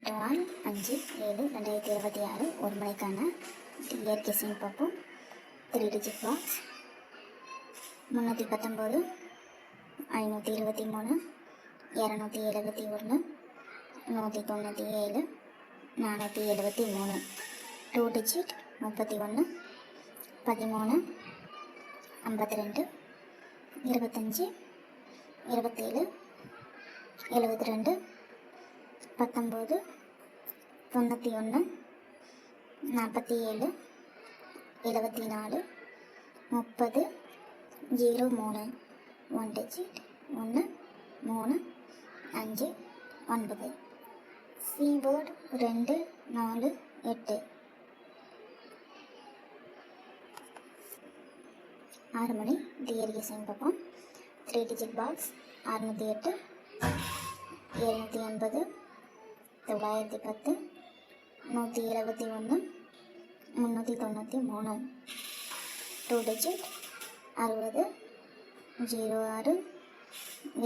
நாள் 5/7/2026 ஒரு மணிக்கான டிஆர் கெஸ்ஸிங் பார்ப்போம். 3 டிஜிட் பாக்ஸ் 319, 523, 271, 197, 473. 2 டிஜிட் 31, 13, 52, 25, 27, 72, 19, 91, 47, 74, 30, 03. 1 டிஜிட் 1, 3, 5, 9. சீபோர்டு 2, 4, 8. 6 மணி டிஆர் கெஸ்ஸிங் பார்ப்போம். 3 டிஜிட் பாக்ஸ் 608, 780, 910, 171, 393. 2 டிஜிட் 60, 06,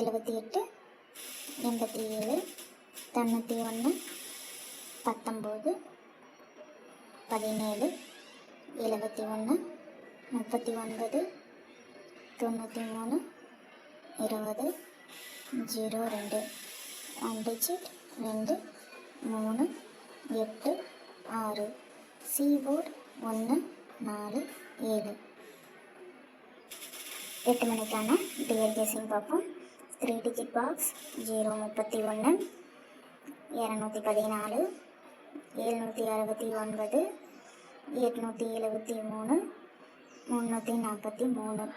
78, 87, 91, 19, 17, 71, 39, 93, 20, 02. 1 டிஜிட் 2, 3, 8, 6. சீபோர்டு 1, 4, 7. 8 மணிக்கான டிஆர் கெஸ்ஸிங் பார்ப்போம். 3 digit box 031, 214, 769, 873, 343.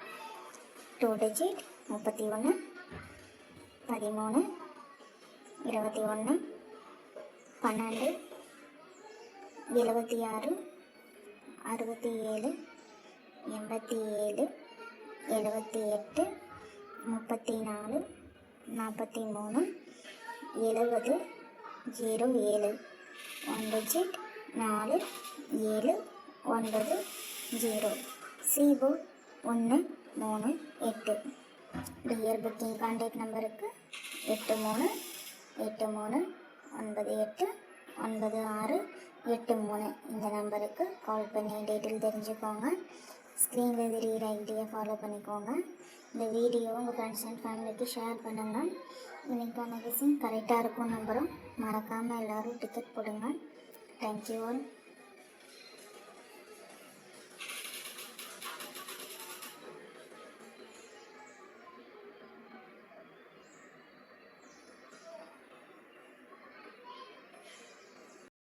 2 digit 31, 13, 21, 12, 76, 67, 87, 78, 34, 43, 70, 07. 1 digit 4, 7, 9, 0. சீபோர்டு 1, 3, 8. TR booking contact நம்பருக்கு 83, 83, 98, 96, 83. இந்த நம்பருக்கு கால் பண்ணி டீட்டெயில் தெரிஞ்சுக்கோங்க. ஸ்க்ரீனில் தெரிகிற ஐடியை ஃபாலோ பண்ணிக்கோங்க. இந்த வீடியோ உங்கள் ஃப்ரெண்ட்ஸ் அண்ட் ஃபேமிலிக்கு ஷேர் பண்ணுங்கள். இன்னைக்கான கெஸ்ஸிங் கரெக்டாக இருக்கும் நம்புகிறோம். மறக்காமல் எல்லோரும் டிக்கெட் போடுங்க. Thank you all.